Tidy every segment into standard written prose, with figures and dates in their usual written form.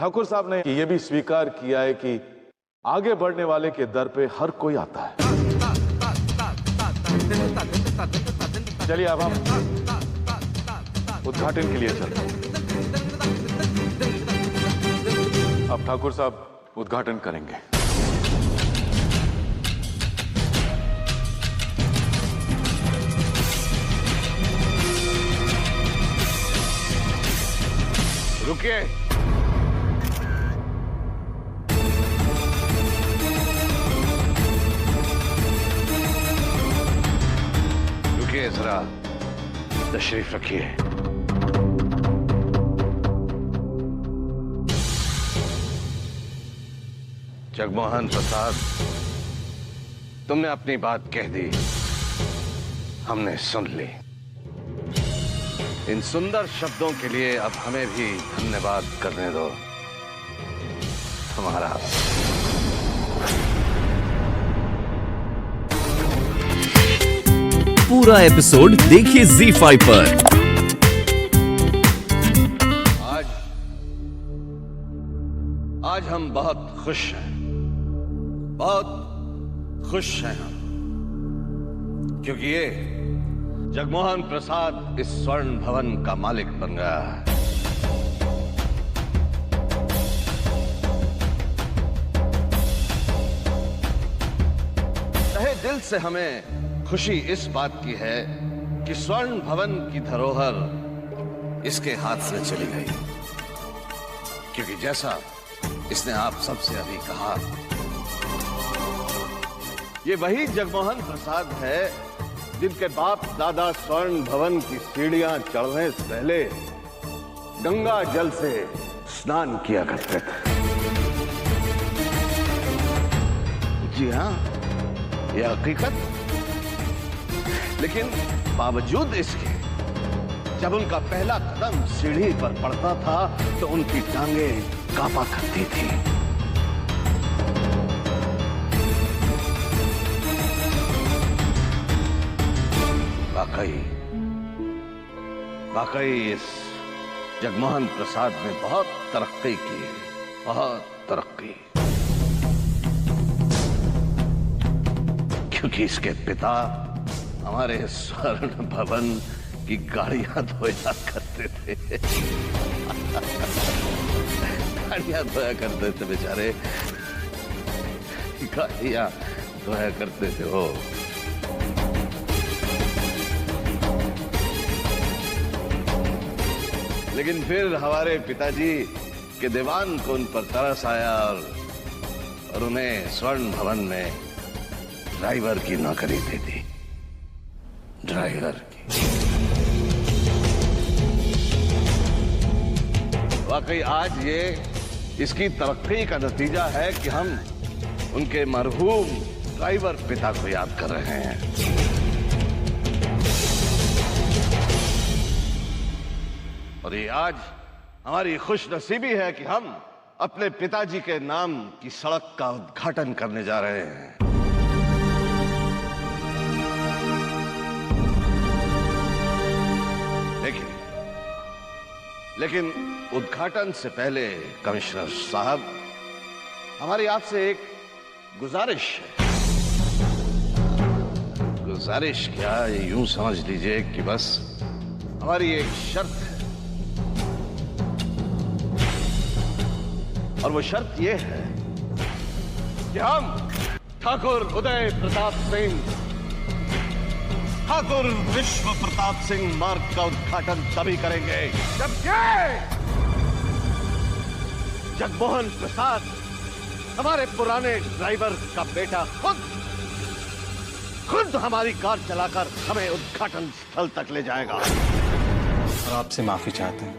ठाकुर साहब ने ये भी स्वीकार किया है कि आगे बढ़ने वाले के दर पे हर कोई आता है। चलिए अब हम उद्घाटन के लिए चलते हैं। अब ठाकुर साहब उद्घाटन करेंगे। रुकिए। रुकिए जरा, तशरीफ रखिए। जगमोहन प्रसाद, तुमने अपनी बात कह दी, हमने सुन ली। इन सुंदर शब्दों के लिए अब हमें भी धन्यवाद करने दो। हमारा पूरा एपिसोड देखिए ZEE5 पर। आज हम बहुत खुश हैं, बहुत खुश हैं हम, क्योंकि ये जगमोहन प्रसाद इस स्वर्ण भवन का मालिक बन गया है। तहे दिल से हमें खुशी इस बात की है कि स्वर्ण भवन की धरोहर इसके हाथ से चली गई, क्योंकि जैसा इसने आप सबसे अभी कहा, ये वही जगमोहन प्रसाद है जिनके बाप दादा स्वर्ण भवन की सीढ़ियां चढ़ने से पहले गंगा जल से स्नान किया करते थे। जी हाँ, यह हकीकत। लेकिन बावजूद इसके जब उनका पहला कदम सीढ़ी पर पड़ता था तो उनकी टांगें कांपा करती थी। वाकई इस जगमोहन प्रसाद ने बहुत तरक्की की है, बहुत तरक्की। क्योंकि इसके पिता हमारे स्वर्ण भवन की गाड़ियां धोया करते थे। गाड़ियां धोया करते थे बेचारे, गाड़ियां धोया करते थे वो। लेकिन फिर हमारे पिताजी के दीवान को उन पर तरस आया और उन्हें स्वर्ण भवन में ड्राइवर की नौकरी दे दी। ड्राइवर की। वाकई आज ये इसकी तरक्की का नतीजा है कि हम उनके मरहूम ड्राइवर पिता को याद कर रहे हैं। और ये आज हमारी खुशनसीबी है कि हम अपने पिताजी के नाम की सड़क का उद्घाटन करने जा रहे हैं। लेकिन उद्घाटन से पहले कमिश्नर साहब, हमारी आपसे एक गुजारिश है। गुजारिश क्या, यूं समझ लीजिए कि बस हमारी एक शर्त है। और वो शर्त ये है कि हम ठाकुर उदय प्रताप सिंह, ठाकुर विश्व प्रताप सिंह मार्ग का उद्घाटन तभी करेंगे जब ये जगमोहन प्रसाद, हमारे पुराने ड्राइवर का बेटा, खुद हमारी कार चलाकर हमें उद्घाटन स्थल तक ले जाएगा। और आपसे माफी चाहते हैं।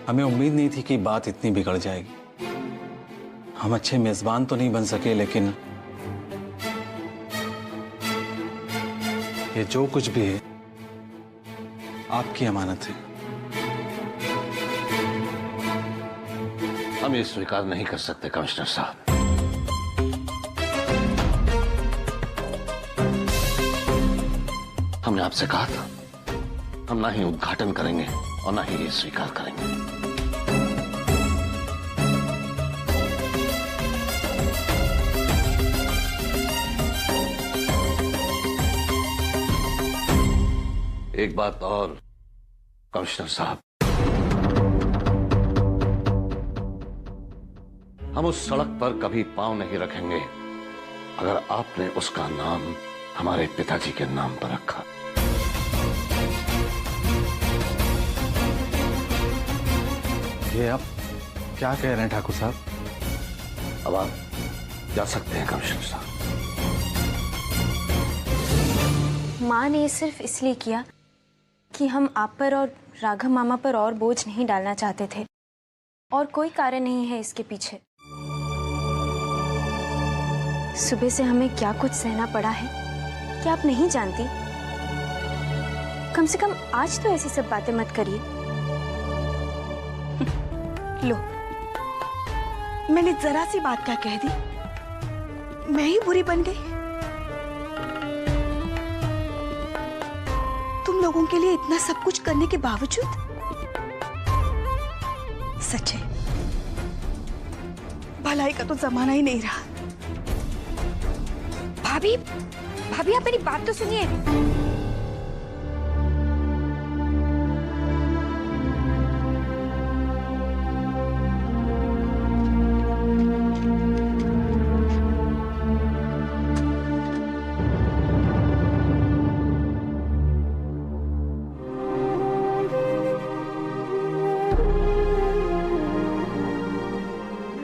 हमें उम्मीद नहीं थी कि बात इतनी बिगड़ जाएगी। हम अच्छे मेजबान तो नहीं बन सके, लेकिन ये जो कुछ भी है आपकी अमानत है। हम ये स्वीकार नहीं कर सकते कमिश्नर साहब। हमने आपसे कहा था हम ना ही उद्घाटन करेंगे और ना ही ये स्वीकार करेंगे। एक बात और कमिश्नर साहब, हम उस सड़क पर कभी पांव नहीं रखेंगे अगर आपने उसका नाम हमारे पिताजी के नाम पर रखा। ये आप क्या कह रहे हैं ठाकुर साहब? अब आप जा सकते हैं कमिश्नर साहब। माँ ने ये सिर्फ इसलिए किया कि हम आप पर और राघव मामा पर और बोझ नहीं डालना चाहते थे, और कोई कारण नहीं है इसके पीछे। सुबह से हमें क्या कुछ सहना पड़ा है कि आप नहीं जानती। कम से कम आज तो ऐसी सब बातें मत करिए। लो, मैंने जरा सी बात क्या कह दी, मैं ही बुरी बन गई। तुम लोगों के लिए इतना सब कुछ करने के बावजूद। सच है, भलाई का तो जमाना ही नहीं रहा। भाभी, भाभी आप मेरी बात तो सुनिए।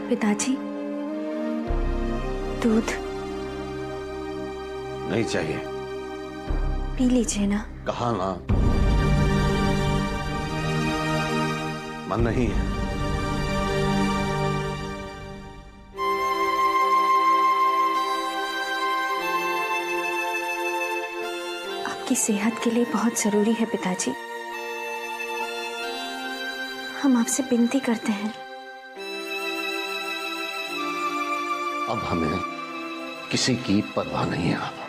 पिताजी, दूध नहीं चाहिए। पी लीजिए ना। कहा ना, मन नहीं है। आपकी सेहत के लिए बहुत जरूरी है पिताजी। हम आपसे विनती करते हैं। अब हमें किसी की परवाह नहीं है।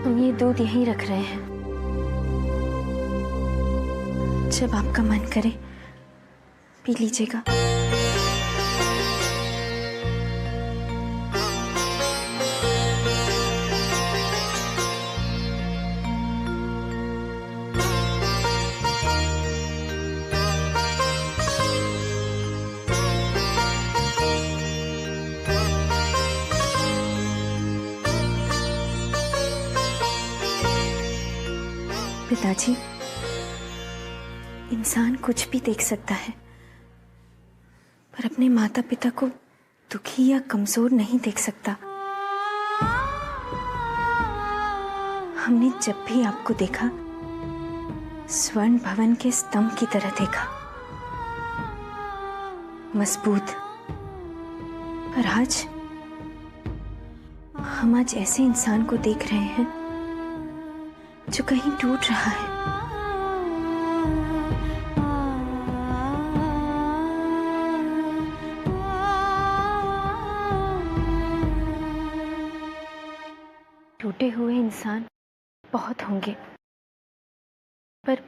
हम ये दूध यहीं रख रहे हैं, जब आपका मन करे पी लीजिएगा। पिताजी, इंसान कुछ भी देख सकता है, पर अपने माता पिता को दुखी या कमजोर नहीं देख सकता। हमने जब भी आपको देखा, स्वर्ण भवन के स्तंभ की तरह देखा, मजबूत। पर आज हम आज ऐसे इंसान को देख रहे हैं जो कहीं टूट रहा है। टूटे हुए इंसान बहुत होंगे, पर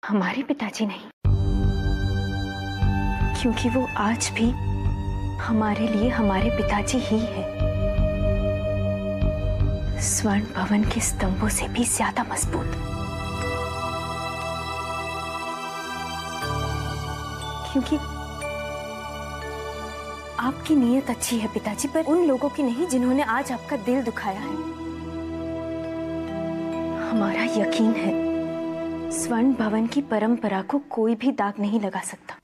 हमारे पिताजी नहीं, क्योंकि वो आज भी हमारे लिए हमारे पिताजी ही है। स्वर्ण भवन के स्तंभों से भी ज्यादा मजबूत। क्योंकि आपकी नीयत अच्छी है पिताजी, पर उन लोगों की नहीं जिन्होंने आज आपका दिल दुखाया है। हमारा यकीन है स्वर्ण भवन की परंपरा को कोई भी दाग नहीं लगा सकता,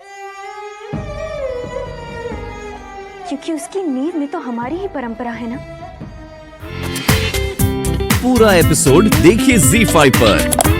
क्योंकि उसकी नींव में तो हमारी ही परंपरा है ना। पूरा एपिसोड देखिए ZEE5 पर।